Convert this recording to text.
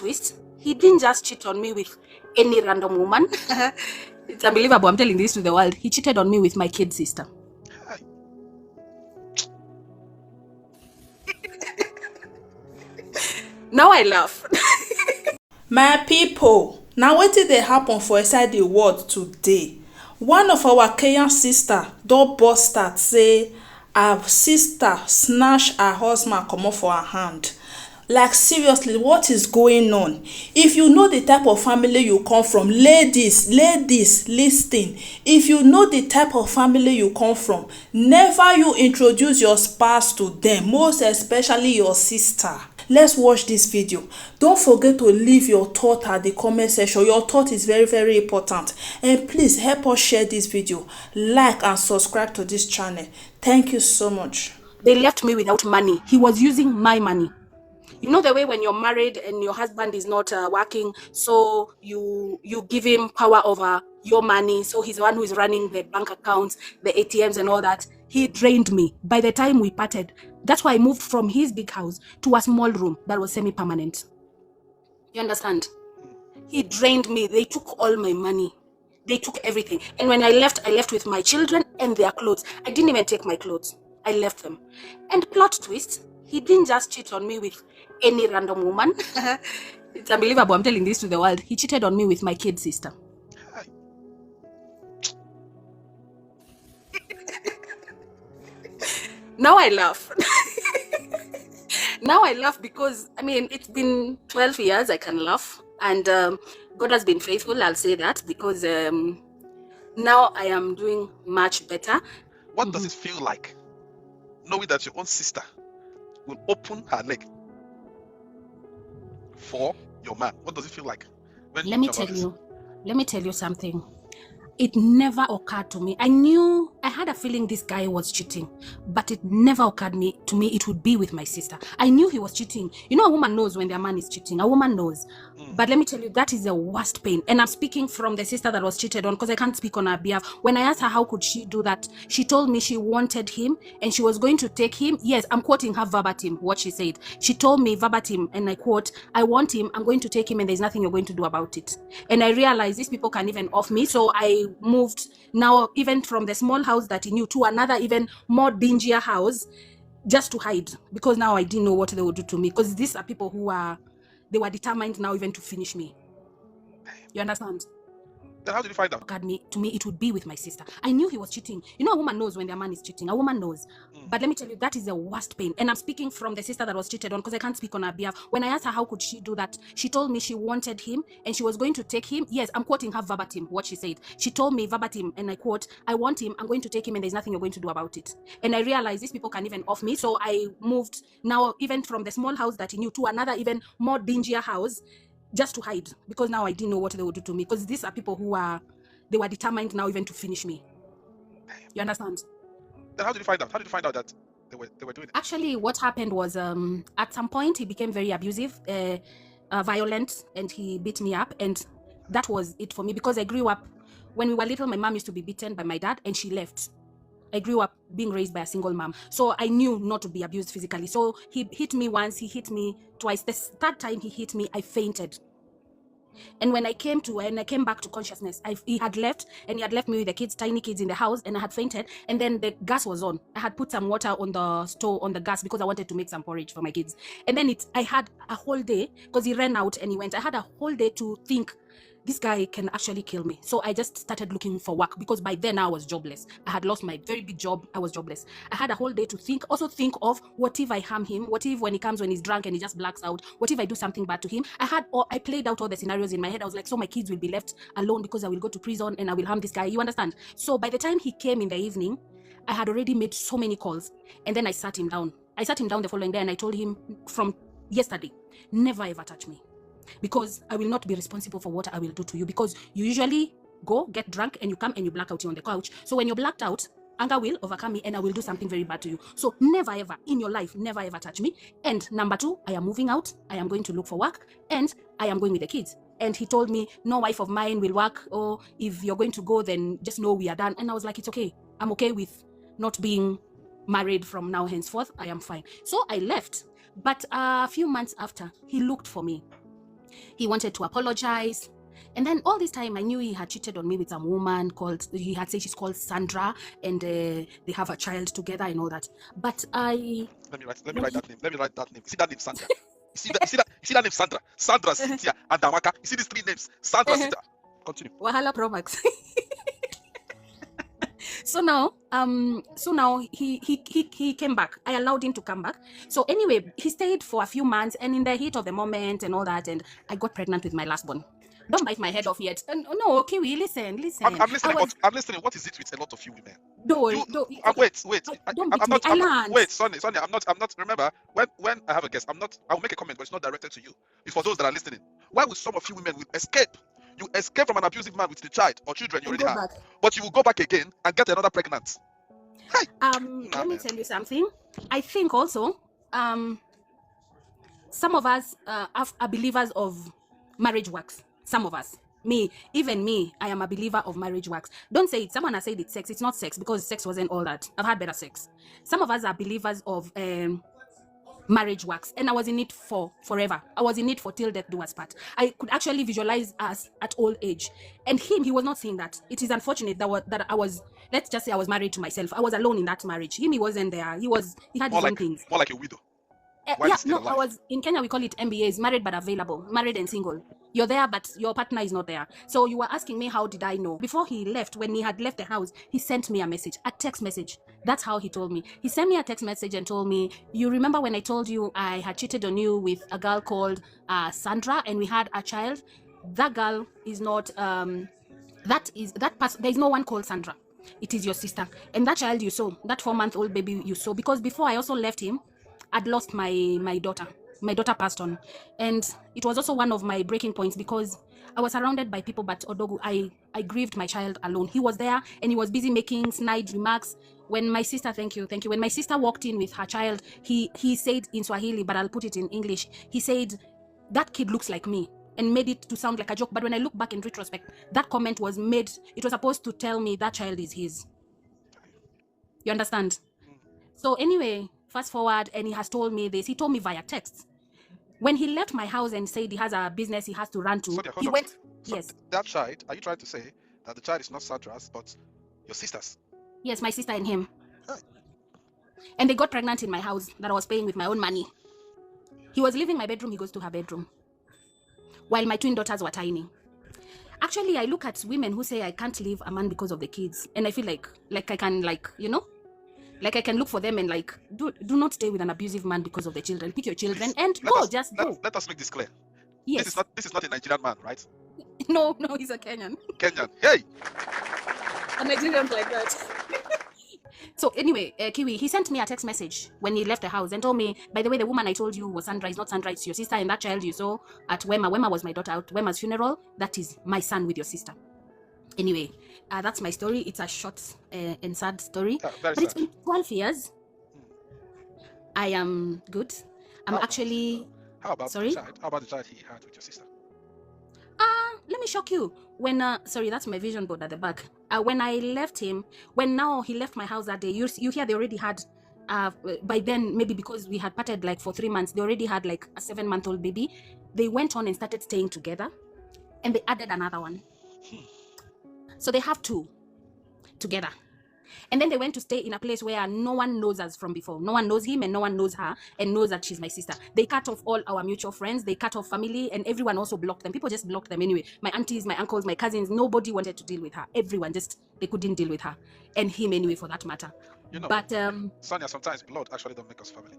twist, he didn't just cheat on me with any random woman. It's unbelievable. I'm telling this to the world. He cheated on me with my kid sister. Now I laugh. My people, now wetin dey happen for inside the world today? One of our Kenyan sister don burst out say her sister snatch her husband comot for her hand. Like seriously, what is going on? If you know the type of family you come from, ladies lis ten. If you know the type of family you come from, never you introduce your spouse to them, most especially your sister. Let's watch this video. Don't forget to leave your thought at the comment section. Your thought is very, very important. And please help us share this video, like and subscribe to this channel. Thank you so much. They left me without money. He was using my money. You know the way when you're married and your husband is not working, so you give him power over your money. So he's the one who is running the bank accounts, the ATMs and all that. He drained me. By the time we parted, that's why I moved from his big house to a small room that was semi-permanent. You understand? He drained me. They took all my money. They took everything. And when I left with my children and their clothes. I didn't even take my clothes. I left them. And plot twist, he didn't just cheat on me with any random woman. It's unbelievable. I'm telling this to the world. He cheated on me with my kid sister. Now I laugh. Now I laugh because, I mean, it's been 12 years. I can laugh. And God has been faithful. I'll say that because now I am doing much better. What does it feel like knowing that your own sister will open her leg for your man? What does it feel like? Let me tell you something. It never occurred to me. I had a feeling this guy was cheating, but it never occurred to me it would be with my sister. I knew he was cheating. You know, a woman knows when their man is cheating. A woman knows. But let me tell you, that is the worst pain. And I'm speaking from the sister that was cheated on because I can't speak on her behalf. When I asked her how could she do that, she told me she wanted him and she was going to take him. Yes, I'm quoting her verbatim, what she said. She told me verbatim, and I quote, "I want him, I'm going to take him, and there's nothing you're going to do about it." And I realized these people can even off me. So I moved now even from the small house that he knew to another even more dingier house just to hide, because now I didn't know what they would do to me, because these are people who they were determined now even to finish me. You understand? Then how did you find out? To me, it would be with my sister. I knew he was cheating. You know, a woman knows when their man is cheating. A woman knows. But let me tell you, that is the worst pain. And I'm speaking from the sister that was cheated on because I can't speak on her behalf. When I asked her how could she do that, she told me she wanted him and she was going to take him. Yes, I'm quoting her verbatim, what she said. She told me verbatim, and I quote, "I want him, I'm going to take him, and there's nothing you're going to do about it." And I realized these people can even off me. So I moved now even from the small house that he knew to another even more dingier house just to hide, because now I didn't know what they would do to me, because these are people who they were determined now even to finish me. You understand? Then how did you find out? How did you find out that they were doing it? Actually, what happened was at some point he became very abusive, violent, and he beat me up. And that was it for me, because I grew up, when we were little, my mom used to be beaten by my dad and she left. I grew up being raised by a single mom. So I knew not to be abused physically. So he hit me once, he hit me twice. The third time he hit me, I fainted. And when I came back to consciousness, he had left, and he had left me with the kids, tiny kids in the house, and I had fainted. And then the gas was on. I had put some water on the stove, on the gas, because I wanted to make some porridge for my kids. And then I had a whole day, because he ran out and he went. I had a whole day to think, this guy can actually kill me. So I just started looking for work, because by then I was jobless. I had lost my very big job. I was jobless. I had a whole day to think, also think of, what if I harm him? What if when he comes, when he's drunk and he just blacks out? What if I do something bad to him? I played out all the scenarios in my head. I was like, so my kids will be left alone because I will go to prison and I will harm this guy. You understand? So by the time he came in the evening, I had already made so many calls. And then I sat him down. I sat him down the following day and I told him from yesterday, never ever touch me, because I will not be responsible for what I will do to you, because you usually go get drunk and you come and you black out on the couch. So when you're blacked out, anger will overcome me and I will do something very bad to you. So never ever in your life, never ever touch me. And number two, I am moving out. I am going to look for work and I am going with the kids. And he told me, no wife of mine will work, or if you're going to go, then just know we are done. And I was like, it's okay. I'm okay with not being married from now henceforth. I am fine. So I left. But a few months after, he looked for me. He wanted to apologize. And then all this time, I knew he had cheated on me with some woman he had said she's called Sandra, and they have a child together and all that. But Let me write that name. Let me write that name. See that name, Sandra. You see that name, Sandra. Sandra, Cynthia, and Damaka. You see these three names, Sandra, Cynthia. Continue. Wahala Pro Max. So now he came back. I allowed him to come back. So anyway, he stayed for a few months, and in the heat of the moment and all that, and I got pregnant with my last born. Don't bite my head off yet. No, Kiwi, listen. I'm listening. I'm listening. What is it with a lot of you women? Wait. I'm not. Wait, Sonny. I'm not. Remember, when I have a guest, I will make a comment, but it's not directed to you. It's for those that are listening. Why will some of you women escape? You escape from an abusive man with the child or children you already have, but you will go back again and get another pregnant. Hey. Let me tell you something. I think also, some of us are believers of marriage works. Some of us, even me, I am a believer of marriage works. Don't say it. Someone has said it's sex. It's not sex because sex wasn't all that. I've had better sex. Some of us are believers of marriage works, and I was in it for forever. I was in it for till death do us part. I could actually visualize us at old age, and he was not saying that. It is unfortunate that I was, let's just say I was married to myself. I was alone in that marriage. He wasn't there. He had his own things. More like a widow. I was in Kenya. We call it MBAs, married but available, married and single. You're there, but your partner is not there. So you were asking me, how did I know? Before he left, when he had left the house, he sent me a text message. That's how he told me. He sent me a text message and told me, you remember when I told you I had cheated on you with a girl called Sandra, and we had a child? That girl is not, there is no one called Sandra. It is your sister. And that child you saw, that 4-month-old baby you saw, because before I also left him, I'd lost my daughter. My daughter passed on, and it was also one of my breaking points because I was surrounded by people, but Odogu, I grieved my child alone. He was there and he was busy making snide remarks. When my sister, thank you, when my sister walked in with her child, he said in Swahili, but I'll put it in English. He said, that kid looks like me, and made it to sound like a joke. But when I look back in retrospect, that comment was made, it was supposed to tell me that child is his. You understand? So anyway, fast forward, and he has told me this. He told me via text. When he left my house and said he has a business he has to run to, Sonia, he went. Yes. That child, are you trying to say that the child is not Sandra's, but your sister's? Yes, my sister and him. And they got pregnant in my house that I was paying with my own money. He was leaving my bedroom, he goes to her bedroom. While my twin daughters were tiny. Actually, I look at women who say I can't leave a man because of the kids. And I feel like I can, like I can look for them and do not stay with an abusive man because of the children. Pick your children and go. Let us make this clear. Yes. This is not a Nigerian man, right? No, he's a Kenyan. Hey. A Nigerian like that. So anyway, Kiwi, he sent me a text message when he left the house and told me, by the way, the woman I told you was Sandra. It's not Sandra, it's your sister, and that child you saw at Wema. Wema was my daughter at Wema's funeral. That is my son with your sister. Anyway, that's my story. It's a short and sad story. But it's been 12 years. I am good. I'm actually... How about the child? How about the child he had with your sister? Let me shock you. When sorry, that's my vision board at the back. When I left him, now he left my house that day, you hear they already had, by then, maybe because we had parted for 3 months, they already had a 7-month-old baby. They went on and started staying together, and they added another one. So they have 2 together. And then they went to stay in a place where no one knows us from before. No one knows him and no one knows her and knows that she's my sister. They cut off all our mutual friends. They cut off family, and everyone also blocked them. People just blocked them anyway. My aunties, my uncles, my cousins, nobody wanted to deal with her. Everyone they couldn't deal with her. And him anyway, for that matter. But Sonia, sometimes blood actually don't make us family.